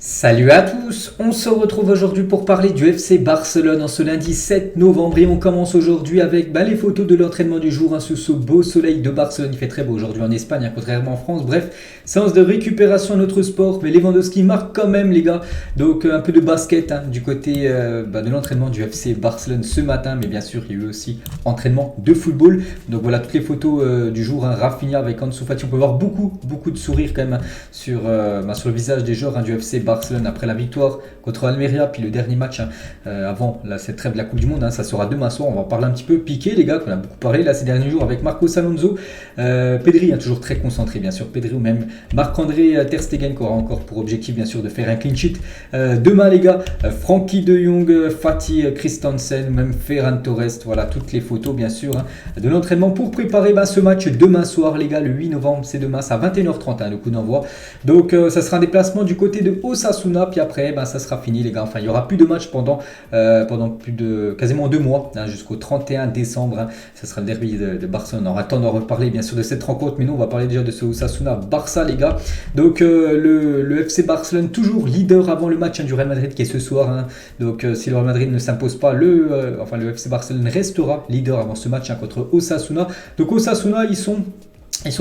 Salut à tous, on se retrouve aujourd'hui pour parler du FC Barcelone en ce lundi 7 novembre et on commence aujourd'hui avec les photos de l'entraînement du jour sous ce beau soleil de Barcelone. Il fait très beau aujourd'hui en Espagne, contrairement en France. Bref, séance de récupération à notre sport, mais Lewandowski marque quand même les gars. Donc un peu de basket du côté de l'entraînement du FC Barcelone ce matin, mais bien sûr il y a eu aussi entraînement de football. Donc voilà toutes les photos du jour, Rafinha avec Ansu Fati, on peut voir beaucoup de sourires quand même sur le visage des joueurs du FC Barcelone après la victoire contre Almeria, puis le dernier match avant cette trêve de la Coupe du Monde, ça sera demain soir. On va en parler un petit peu. Piqué, les gars, qu'on a beaucoup parlé là ces derniers jours avec Marcos Alonso, Pedri, toujours très concentré bien sûr, Pedri ou même Marc-André Ter Stegen qui aura encore pour objectif bien sûr de faire un clean sheet demain les gars, Frenkie de Jong, Fati Christensen ou même Ferran Torres. Voilà toutes les photos bien sûr de l'entraînement pour préparer ce match demain soir les gars, le 8 novembre, c'est demain, c'est à 21h30 le coup d'envoi. Donc ça sera un déplacement du côté de Osasuna, puis après ça sera fini les gars. Enfin il n'y aura plus de match pendant plus de quasiment 2 mois, jusqu'au 31 décembre. Ça sera le derby de Barcelone. On aura le temps d'en reparler bien sûr de cette rencontre, mais nous on va parler déjà de ce Osasuna Barça les gars. Donc le FC Barcelone toujours leader avant le match du Real Madrid qui est ce soir. Donc si le Real Madrid ne s'impose pas, le FC Barcelone restera leader avant ce match contre Osasuna. Donc Osasuna ils sont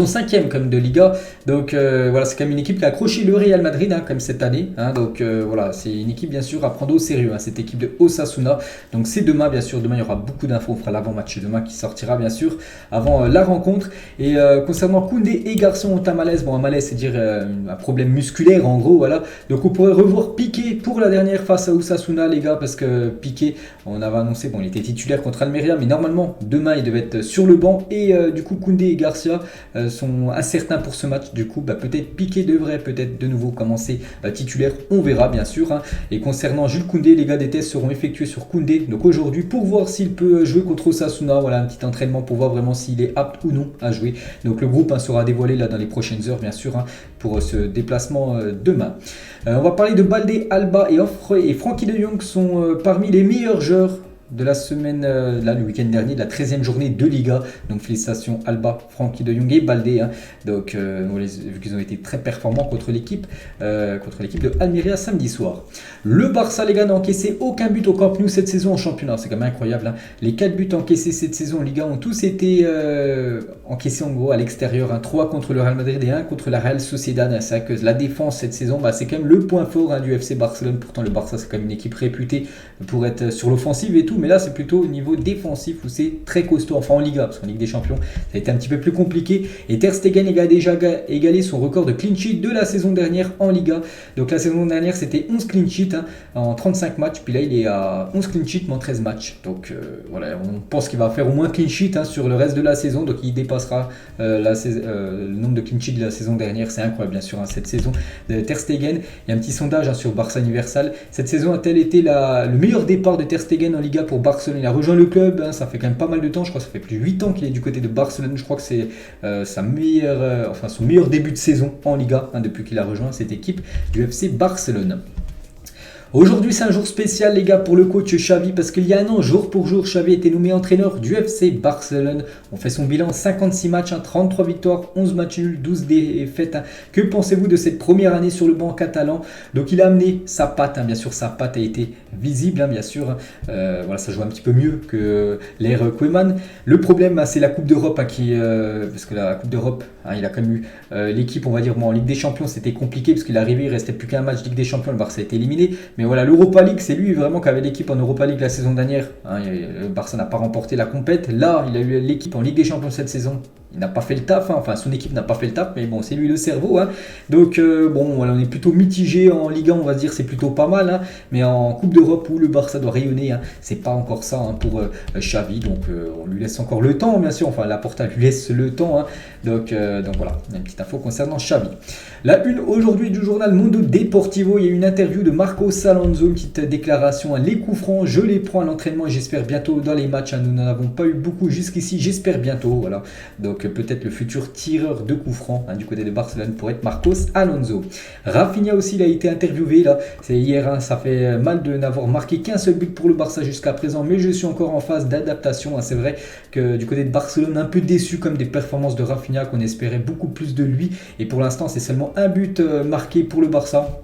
5e comme de Liga, donc voilà, c'est quand même une équipe qui a accroché le Real Madrid comme cette année, donc voilà, c'est une équipe bien sûr à prendre au sérieux, cette équipe de Osasuna. Donc c'est demain bien sûr, demain il y aura beaucoup d'infos, on fera l'avant-match demain qui sortira bien sûr avant la rencontre. Et concernant Koundé et Garçon ont un malaise, un malaise c'est dire un problème musculaire en gros, voilà, donc on pourrait revoir Piqué pour la dernière face à Osasuna les gars, parce que Piqué, on avait annoncé, il était titulaire contre Almeria, mais normalement demain il devait être sur le banc, et du coup Koundé et Garcia sont incertains pour ce match. Du coup peut-être Piqué devrait peut-être de nouveau commencer titulaire, on verra bien sûr. Et concernant Jules Koundé, les gars, des tests seront effectués sur Koundé donc aujourd'hui pour voir s'il peut jouer contre Osasuna. Voilà un petit entraînement pour voir vraiment s'il est apte ou non à jouer. Donc le groupe sera dévoilé là dans les prochaines heures bien sûr pour ce déplacement demain. On va parler de Baldé, Alba et Frenkie de Jong sont parmi les meilleurs joueurs de la semaine, le week-end dernier, de la 13e journée de Liga. Donc félicitations Alba, Frenkie de Jong et Baldé. Donc vu qu'ils ont été très performants contre l'équipe de Almeria samedi soir. Le Barça les gars n'a encaissé aucun but au Camp Nou cette saison en championnat. C'est quand même incroyable. Les 4 buts encaissés cette saison en Liga ont tous été encaissés en gros à l'extérieur. 3 contre le Real Madrid et 1 contre la Real Sociedad. C'est vrai que la défense cette saison, c'est quand même le point fort du FC Barcelone. Pourtant le Barça c'est quand même une équipe réputée pour être sur l'offensive et tout, mais là c'est plutôt au niveau défensif où c'est très costaud, enfin en Liga, parce qu'en Ligue des Champions ça a été un petit peu plus compliqué. Et Ter Stegen a déjà égalé son record de clean sheet de la saison dernière en Liga. Donc la saison dernière c'était 11 clean sheets en 35 matchs, puis là il est à 11 clean sheets en 13 matchs. Donc voilà, on pense qu'il va faire au moins clean sheet sur le reste de la saison, donc il dépassera le nombre de clean sheets de la saison dernière. C'est incroyable bien sûr cette saison de Ter Stegen. Il y a un petit sondage sur Barça Universal. Cette saison a-t-elle été le meilleur départ de Ter Stegen en Liga pour Barcelone? Il a rejoint le club, ça fait quand même pas mal de temps, je crois que ça fait plus de 8 ans qu'il est du côté de Barcelone. Je crois que c'est son meilleur début de saison en Liga depuis qu'il a rejoint cette équipe du FC Barcelone. Aujourd'hui c'est un jour spécial les gars pour le coach Xavi, parce qu'il y a un an jour pour jour Xavi était nommé entraîneur du FC Barcelone. On fait son bilan, 56 matchs, 33 victoires, 11 matchs nuls, 12 défaites. Que pensez-vous de cette première année sur le banc catalan? Donc il a amené sa patte, bien sûr sa patte a été visible bien sûr. Voilà, ça joue un petit peu mieux que l'ère Koeman. Le problème c'est la Coupe d'Europe parce que la Coupe d'Europe il a quand même eu l'équipe, on va dire en Ligue des Champions c'était compliqué parce qu'il est arrivé, il restait plus qu'un match Ligue des Champions, le Barça a été éliminé. Mais voilà, l'Europa League, c'est lui vraiment qui avait l'équipe en Europa League la saison dernière. Le Barça n'a pas remporté la compète. Là, il a eu l'équipe en Ligue des Champions cette saison. Il n'a pas fait le taf, son équipe n'a pas fait le taf, mais bon, c'est lui le cerveau. Donc, voilà, on est plutôt mitigé en Ligue 1, on va se dire, c'est plutôt pas mal. Mais en Coupe d'Europe où le Barça doit rayonner, c'est pas encore ça pour Xavi. Donc, on lui laisse encore le temps, bien sûr. Enfin, Laporta lui laisse le temps. Donc voilà, une petite info concernant Xavi. La une aujourd'hui du journal Mundo Deportivo, il y a une interview de Marcos Alonso, une petite déclaration. Les coups francs, je les prends à l'entraînement et j'espère bientôt dans les matchs. Nous n'en avons pas eu beaucoup jusqu'ici, j'espère bientôt. Voilà. Donc peut-être le futur tireur de coups francs du côté de Barcelone pour être Marcos Alonso. Rafinha aussi, il a été interviewé là. C'est hier, ça fait mal de n'avoir marqué qu'un seul but pour le Barça jusqu'à présent, mais je suis encore en phase d'adaptation. C'est vrai que du côté de Barcelone, un peu déçu comme des performances de Rafinha, qu'on espérait beaucoup plus de lui. Et pour l'instant, c'est seulement un but marqué pour le Barça.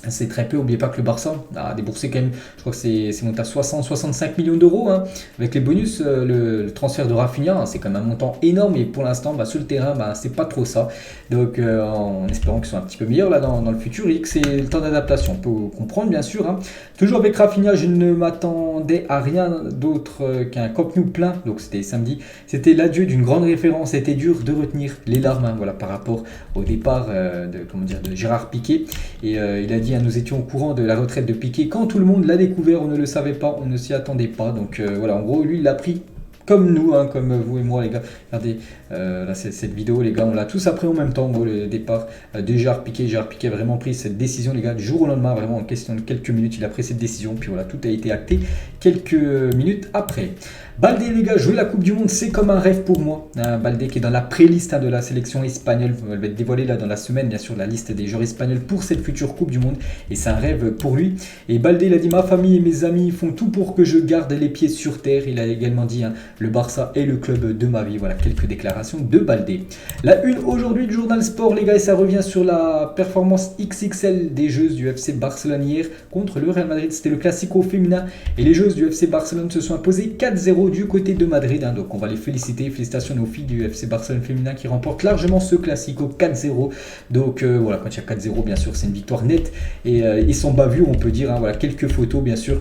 C'est très peu, n'oubliez pas que le Barça a déboursé quand même, je crois que c'est monté à 60-65 millions d'euros, hein. Avec les bonus, le transfert de Rafinha, hein, c'est quand même un montant énorme et pour l'instant sur le terrain, c'est pas trop ça. Donc en espérant qu'ils soient un petit peu meilleurs là dans le futur et que c'est le temps d'adaptation, on peut comprendre bien sûr, hein. Toujours avec Rafinha, je ne m'attendais à rien d'autre qu'un Camp Nou plein, donc c'était samedi, c'était l'adieu d'une grande référence, c'était dur de retenir les larmes, hein, voilà, par rapport au départ de Gérard Piqué. Et il a dit, hein, nous étions au courant de la retraite de Piqué quand tout le monde l'a découvert, on ne le savait pas, on ne s'y attendait pas. Donc voilà, en gros, lui, il l'a pris comme nous, hein, comme vous et moi, les gars. Regardez, là, cette vidéo, les gars, on l'a tous appris en même temps, en gros, le départ de Gérard Piqué. Gérard Piqué a vraiment pris cette décision, les gars, du jour au lendemain, vraiment en question de quelques minutes, il a pris cette décision. Puis voilà, tout a été acté quelques minutes après. Baldé, les gars, jouer la Coupe du Monde, c'est comme un rêve pour moi. Baldé qui est dans la pré-liste, hein, de la sélection espagnole. Elle va être dévoilée là dans la semaine, bien sûr, la liste des joueurs espagnols pour cette future Coupe du Monde. Et c'est un rêve pour lui. Et Baldé, il a dit, ma famille et mes amis font tout pour que je garde les pieds sur terre. Il a également dit, hein, le Barça est le club de ma vie. Voilà, quelques déclarations de Baldé. La une aujourd'hui du journal Sport, les gars, et ça revient sur la performance XXL des joueuses du FC Barcelone hier contre le Real Madrid. C'était le Classico féminin et les joueuses du FC Barcelone se sont imposées 4-0 du côté de Madrid, hein. Donc on va les féliciter, félicitations aux filles du FC Barcelone féminin qui remportent largement ce Classico 4-0. Donc voilà, quand il y a 4-0, bien sûr, c'est une victoire nette et sans bavure, on peut dire, hein. Voilà, quelques photos, bien sûr,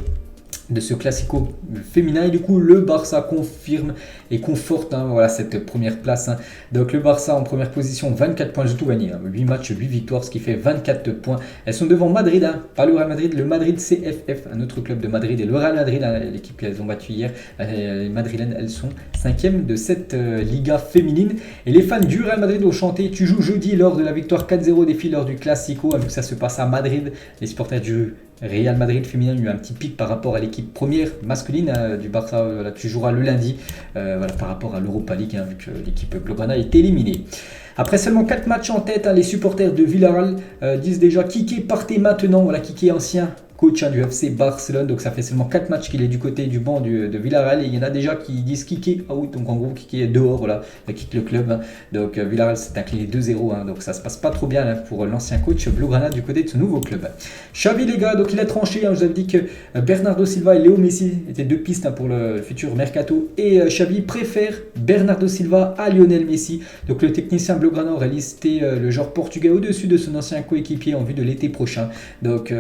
de ce Classico féminin et du coup le Barça confirme et conforte, hein, voilà, cette première place, hein. Donc le Barça en première position, 24 points, j'ai tout gagné, hein, 8 matchs, 8 victoires, ce qui fait 24 points. Elles sont devant Madrid, hein, pas le Real Madrid, le Madrid CFF, un autre club de Madrid, et le Real Madrid, hein, l'équipe qu'elles ont battue hier. Les Madrilènes, elles sont 5e de cette Liga féminine. Et les fans du Real Madrid ont chanté tu joues jeudi lors de la victoire 4-0 des filles lors du Classico, hein, vu que ça se passe à Madrid. Les supporters du Real Madrid féminin ont eu un petit pic par rapport à l'équipe première masculine du Barça. Voilà, tu joueras le lundi, voilà, par rapport à l'Europa League, hein, vu que l'équipe Blaugrana est éliminée. Après seulement 4 matchs en tête, hein, les supporters de Villarreal disent déjà Kike partez maintenant. Voilà, Kike ancien coach, hein, du FC Barcelone, donc ça fait seulement 4 matchs qu'il est du côté du banc de Villarreal et il y en a déjà qui disent Kike out, donc en gros Kike est dehors, voilà, il quitte le club, hein. Donc Villarreal s'est incliné 2-0, hein, donc ça se passe pas trop bien, hein, pour l'ancien coach Blaugrana du côté de ce nouveau club. Xavi, les gars, donc il a tranché, hein, je vous avais dit que Bernardo Silva et Léo Messi étaient deux pistes, hein, pour le futur mercato et Xavi préfère Bernardo Silva à Lionel Messi. Donc le technicien Blaugrana aurait listé le joueur portugais au-dessus de son ancien coéquipier en vue de l'été prochain. Donc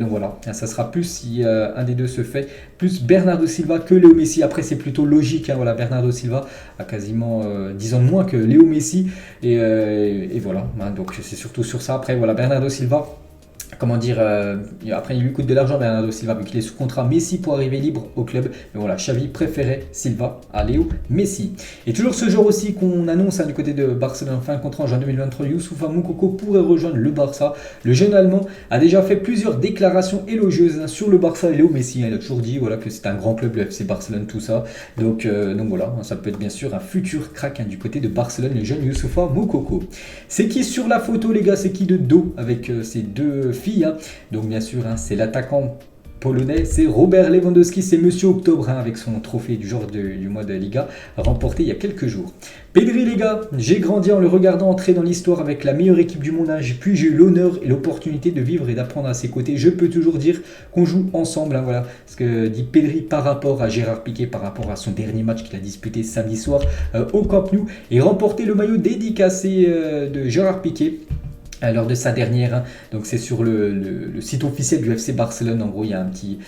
voilà, ça sera plus, si un des deux se fait, plus Bernardo Silva que Léo Messi. Après c'est plutôt logique, hein, voilà, Bernardo Silva a quasiment 10 ans de moins que Léo Messi et voilà, hein, donc c'est surtout sur ça. Après voilà, Bernardo Silva, comment dire, après il lui coûte de l'argent Bernardo Silva vu qu'il est sous contrat Messi pour arriver libre au club, mais voilà, Xavi préférait Silva à Léo Messi. Et toujours ce jour aussi qu'on annonce, hein, du côté de Barcelone, fin de contrat en juin 2023, Youssoupha Moukoko pourrait rejoindre le Barça. Le jeune allemand a déjà fait plusieurs déclarations élogieuses, hein, sur le Barça et Léo Messi, hein. Il a toujours dit, voilà, que c'est un grand club, le FC Barcelone, tout ça, donc voilà, hein, ça peut être bien sûr un futur crack, hein, du côté de Barcelone, le jeune Youssoupha Moukoko. C'est qui sur la photo, les gars? C'est qui de dos avec ces deux filles, hein. Donc bien sûr, hein, c'est l'attaquant polonais, c'est Robert Lewandowski, c'est Monsieur Octobre, hein, avec son trophée du genre du mois de Liga remporté il y a quelques jours. Pedri, les gars, j'ai grandi en le regardant entrer dans l'histoire avec la meilleure équipe du monde, hein. Puis j'ai eu l'honneur et l'opportunité de vivre et d'apprendre à ses côtés. Je peux toujours dire qu'on joue ensemble, hein, voilà ce que dit Pedri par rapport à Gérard Piqué, par rapport à son dernier match qu'il a disputé samedi soir au Camp Nou et remporté le maillot dédicacé de Gérard Piqué lors de sa dernière, hein. Donc c'est sur le site officiel du FC Barcelone. En gros, il y a un petit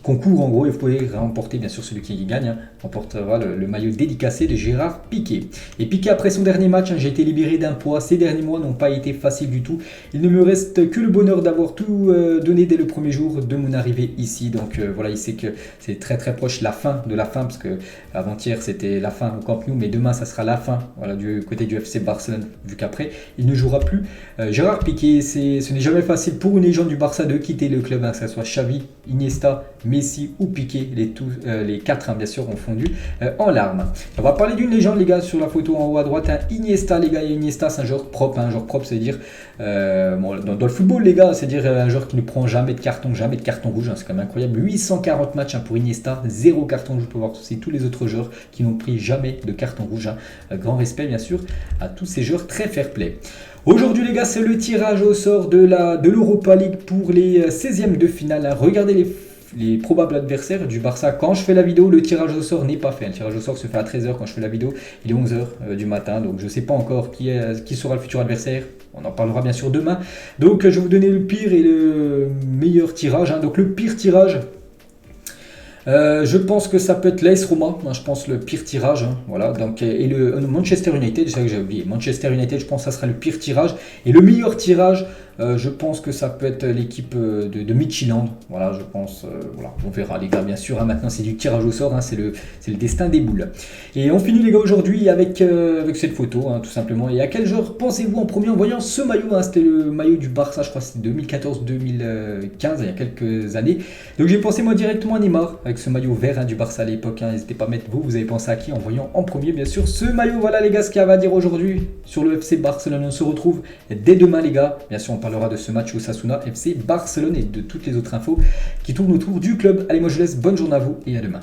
concours, en gros, et vous pouvez remporter, bien sûr, celui qui gagne, hein, remportera le maillot dédicacé de Gérard Piqué. Et Piqué, après son dernier match, hein, j'ai été libéré d'un poids. Ces derniers mois n'ont pas été faciles du tout. Il ne me reste que le bonheur d'avoir tout donné dès le premier jour de mon arrivée ici. Donc voilà, il sait que c'est très très proche la fin de la fin, parce que avant-hier c'était la fin au Camp Nou, mais demain ça sera la fin, voilà, du côté du FC Barcelone, vu qu'après il ne jouera plus. Gérard Piqué, ce n'est jamais facile pour une légende du Barça de quitter le club, hein, que ce soit Xavi, Iniesta, Messi ou Piqué, les quatre, hein, bien sûr, ont fondu en larmes. On va parler d'une légende, les gars, sur la photo en haut à droite, hein, Iniesta, les gars. Iniesta, c'est un joueur propre, hein, un joueur propre, c'est-à-dire dans le football, les gars, c'est-à-dire un joueur qui ne prend jamais de carton rouge, hein, c'est quand même incroyable. 840 matchs, hein, pour Iniesta, 0 carton rouge. Pour voir aussi tous les autres joueurs qui n'ont pris jamais de carton rouge, hein. Grand respect, bien sûr, à tous ces joueurs, très fair play. Aujourd'hui les gars, c'est le tirage au sort de l'Europa League pour les 16e de finale. Regardez les probables adversaires du Barça. Quand je fais la vidéo, le tirage au sort n'est pas fait. Le tirage au sort se fait à 13h quand je fais la vidéo. Il est 11h du matin, donc je ne sais pas encore qui sera le futur adversaire. On en parlera bien sûr demain. Donc je vais vous donner le pire et le meilleur tirage. Donc le pire tirage, je pense que ça peut être l'AS Roma, je pense le pire tirage, voilà. Donc, et le Manchester United, c'est ça que j'ai oublié. Manchester United, je pense que ça sera le pire tirage. Et le meilleur tirage, je pense que ça peut être l'équipe de Midtjylland. Voilà, je pense, voilà, on verra les gars, bien sûr. Maintenant, c'est du tirage au sort, c'est le destin des boules. Et on finit les gars aujourd'hui avec cette photo, tout simplement. Et à quel joueur pensez-vous en premier en voyant ce maillot? C'était le maillot du Barça, je crois que c'était 2014-2015, il y a quelques années. Donc j'ai pensé moi directement à Neymar, avec ce maillot vert du Barça à l'époque. N'hésitez pas à mettre vous avez pensé à qui en voyant en premier bien sûr ce maillot. Voilà les gars ce qu'il y a à dire aujourd'hui sur le FC Barcelone. On se retrouve dès demain les gars. Bien sûr on parlera de ce match Osasuna FC Barcelone et de toutes les autres infos qui tournent autour du club. Allez moi je vous laisse, bonne journée à vous et à demain.